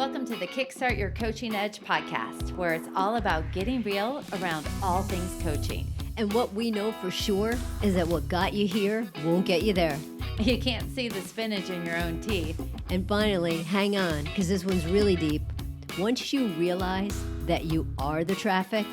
Welcome to the Kickstart Your Coaching Edge podcast, where it's all about getting real around all things coaching. And what we know for sure is that what got you here won't get you there. You can't see the spinach in your own teeth. And finally, hang on, because this one's really deep. Once you realize that you are the traffic,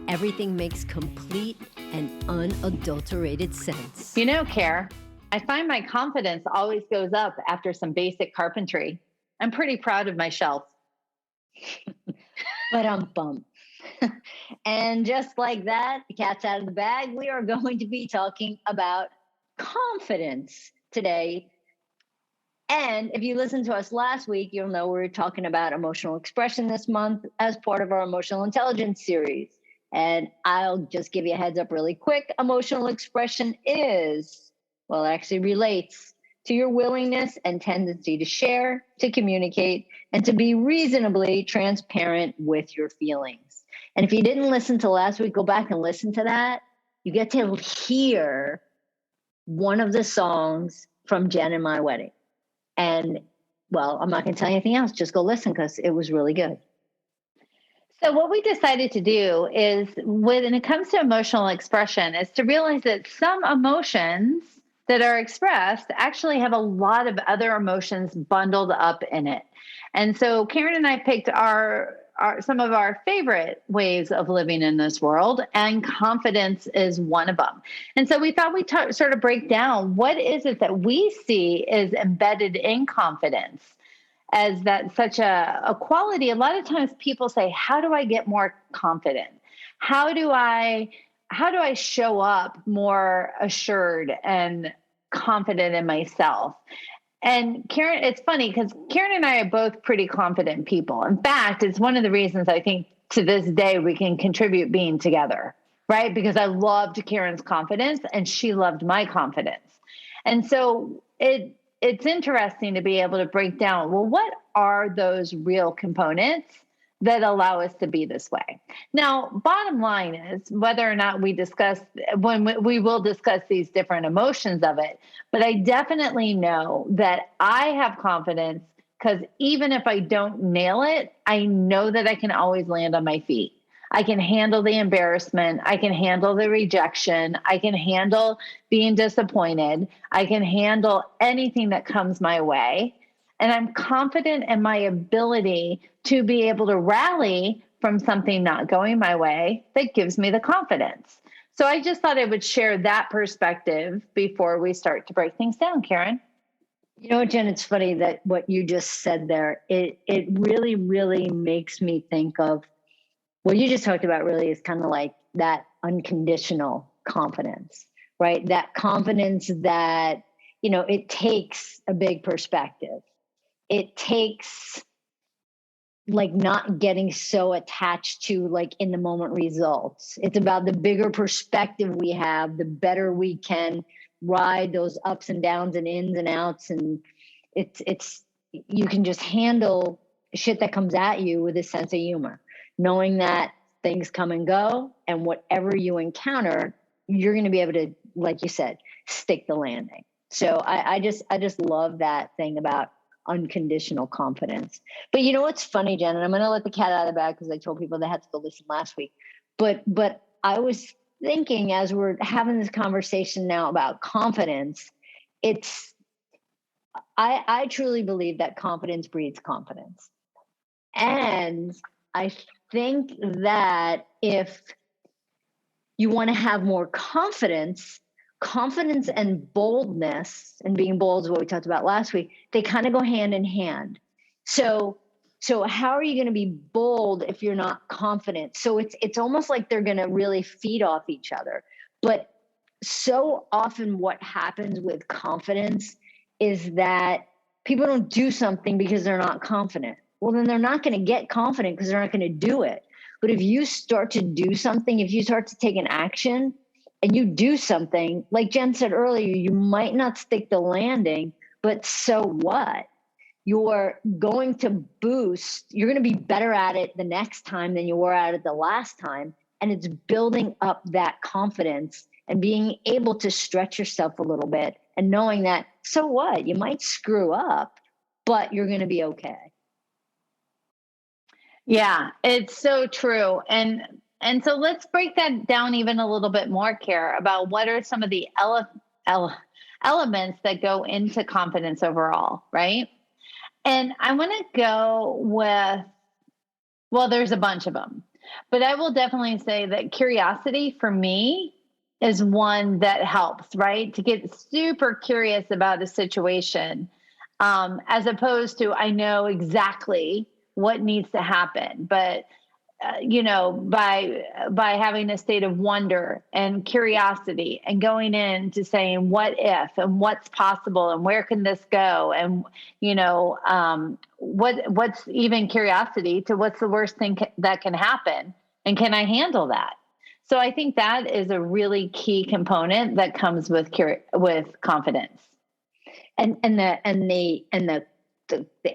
everything makes complete and unadulterated sense. You know, Care, I find my confidence always goes up after some basic carpentry. I'm pretty proud of my shelf. But bum. And just like that, the cat's out of the bag. We are going to be talking about confidence today. And if you listened to us last week, you'll know we were talking about emotional expression this month as part of our emotional intelligence series. And I'll just give you a heads up really quick. Emotional expression is, well, it actually relates to your willingness and tendency to share, to communicate, and to be reasonably transparent with your feelings. And if you didn't listen to last week, go back and listen to that. You get to hear one of the songs from Jen and my wedding. And, well, I'm not going to tell you anything else. Just go listen because it was really good. So what we decided to do is, when it comes to emotional expression, is to realize that some emotions that are expressed actually have a lot of other emotions bundled up in it. And so Karen and I picked some of our favorite ways of living in this world, and confidence is one of them. And so we thought we'd sort of break down what is it that we see is embedded in confidence as that such a quality. A lot of times people say, how do I get more confident? How do I show up more assured and confident in myself? And Karen, it's funny because Karen and I are both pretty confident people. In fact, it's one of the reasons I think to this day we can contribute being together, right? Because I loved Karen's confidence and she loved my confidence. And so it's interesting to be able to break down, well, what are those real components that allow us to be this way? Now, bottom line is, whether or not we will discuss these different emotions of it, but I definitely know that I have confidence because even if I don't nail it, I know that I can always land on my feet. I can handle the embarrassment. I can handle the rejection. I can handle being disappointed. I can handle anything that comes my way. And I'm confident in my ability to be able to rally from something not going my way that gives me the confidence. So I just thought I would share that perspective before we start to break things down, Karen. You know, Jen, it's funny that what you just said there, it really, really makes me think of what you just talked about. Really is kind of like that unconditional confidence, right? That confidence that, you know, it takes a big perspective. It takes like not getting so attached to like in the moment results. It's about the bigger perspective we have, the better we can ride those ups and downs and ins and outs. And it's you can just handle shit that comes at you with a sense of humor, knowing that things come and go, and whatever you encounter, you're going to be able to, like you said, stick the landing. So I just love that thing about unconditional confidence. But you know what's funny, Jen, and I'm going to let the cat out of the bag because I told people they had to go listen last week. But I was thinking, as we're having this conversation now about confidence, I truly believe that confidence breeds confidence. And I think that if you want to have more confidence and boldness, and being bold is what we talked about last week, they kind of go hand in hand. So how are you going to be bold if you're not confident? So it's almost like they're going to really feed off each other. But so often what happens with confidence is that people don't do something because they're not confident. Well, then they're not going to get confident because they're not going to do it. But if you start to do something, if you start to take an action, and you do something, like Jen said earlier, you might not stick the landing, but so what? You're going to boost, you're going to be better at it the next time than you were at it the last time. And it's building up that confidence and being able to stretch yourself a little bit and knowing that, so what? You might screw up, but you're going to be okay. Yeah, it's so true. And so let's break that down even a little bit more, Care, about what are some of the ele- elements that go into confidence overall, right? And I want to go with, well, there's a bunch of them, but I will definitely say that curiosity for me is one that helps, right? To get super curious about a situation, as opposed to I know exactly what needs to happen, but by having a state of wonder and curiosity and going in to saying what if and what's possible and where can this go, and what's even curiosity to what's the worst thing that can happen, and can I handle that? So I think that is a really key component that comes with with confidence. And the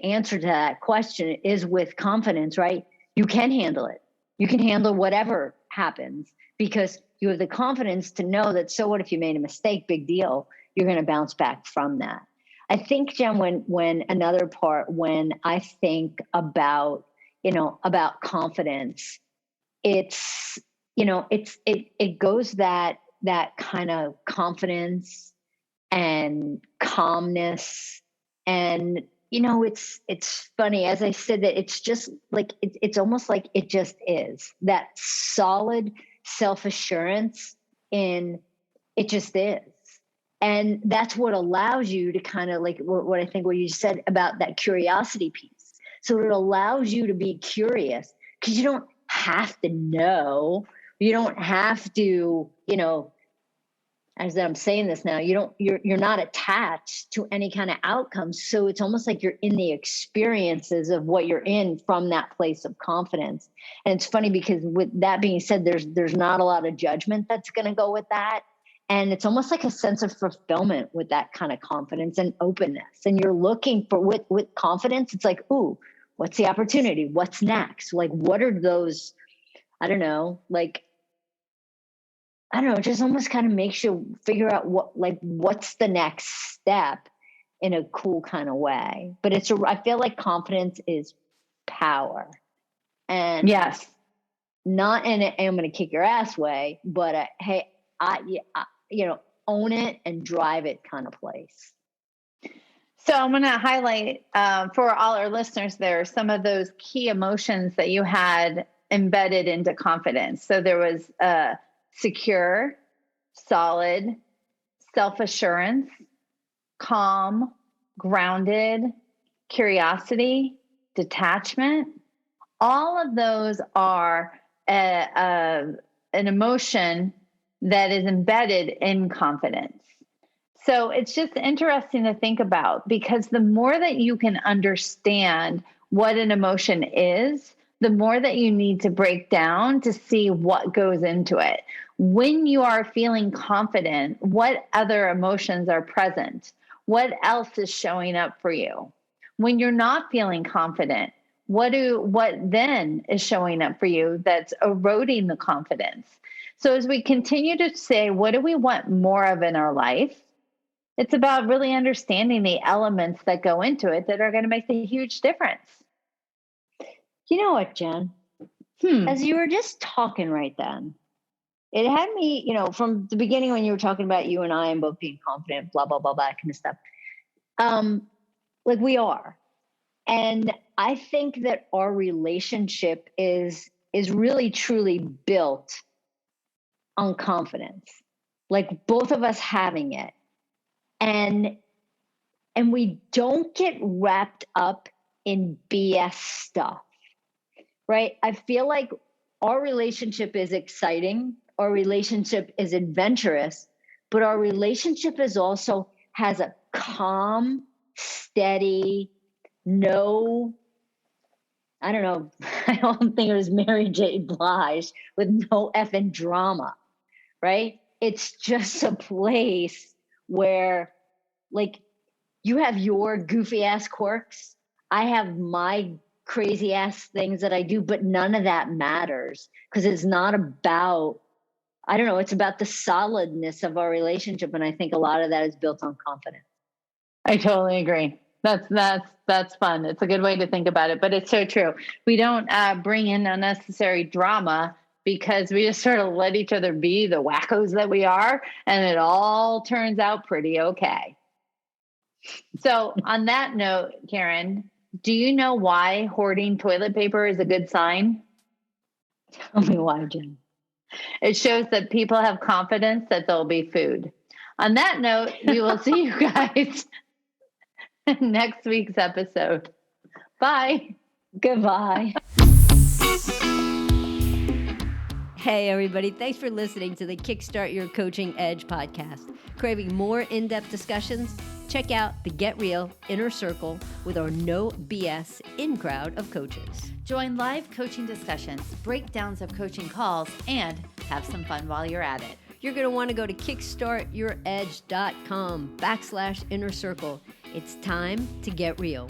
answer to that question is with confidence, right? You can handle it. You can handle whatever happens because you have the confidence to know that, so what if you made a mistake? Big deal. You're going to bounce back from that. I think, Jen, when another part, when I think about confidence, it goes that kind of confidence and calmness. And it's funny, as I said, that it's just like it's almost like it just is that solid self-assurance in it just is. And that's what allows you to kind of like what I think what you said about that curiosity piece. So it allows you to be curious because you don't have to know. You don't have to, as I'm saying this now, you're not attached to any kind of outcomes. So it's almost like you're in the experiences of what you're in from that place of confidence. And it's funny because with that being said, there's not a lot of judgment that's going to go with that. And it's almost like a sense of fulfillment with that kind of confidence and openness. And you're looking for with confidence, it's like, ooh, what's the opportunity? What's next? Like, what are those, I don't know, it just almost kind of makes you figure out what's the next step in a cool kind of way. But I feel like confidence is power, and Yes. not in a, I'm going to kick your ass way, but hey, own it and drive it kind of place. So I'm going to highlight for all our listeners there some of those key emotions that you had embedded into confidence. So there was secure, solid, self-assurance, calm, grounded, curiosity, detachment. All of those are an emotion that is embedded in confidence. So it's just interesting to think about, because the more that you can understand what an emotion is, the more that you need to break down to see what goes into it. When you are feeling confident, what other emotions are present? What else is showing up for you? When you're not feeling confident, what then is showing up for you that's eroding the confidence? So as we continue to say, what do we want more of in our life? It's about really understanding the elements that go into it that are going to make the huge difference. You know what, Jen? As you were just talking right then, it had me, from the beginning when you were talking about you and I and both being confident, blah, blah, blah, that kind of stuff. Like we are. And I think that our relationship is really truly built on confidence. Like both of us having it. And we don't get wrapped up in BS stuff, right? I feel like our relationship is exciting. Our relationship is adventurous, but our relationship is also has a calm, steady, I don't know. I don't think it was Mary J. Blige with no effing drama, right? It's just a place where, like, you have your goofy ass quirks. I have my crazy ass things that I do, but none of that matters because it's not about, I don't know, it's about the solidness of our relationship. And I think a lot of that is built on confidence. I totally agree. That's That's fun. It's a good way to think about it, but it's so true. We don't bring in unnecessary drama because we just sort of let each other be the wackos that we are, and it all turns out pretty okay. So on that note, Karen, do you know why hoarding toilet paper is a good sign? Tell me why, Jen. It shows that people have confidence that there'll be food. On that note, we will see you guys in next week's episode. Bye. Goodbye. Hey, everybody. Thanks for listening to the Kickstart Your Coaching Edge podcast. Craving more in-depth discussions? Check out the Get Real Inner Circle with our no BS in-crowd of coaches. Join live coaching discussions, breakdowns of coaching calls, and have some fun while you're at it. You're going to want to go to kickstartyouredge.com/inner circle. It's time to get real.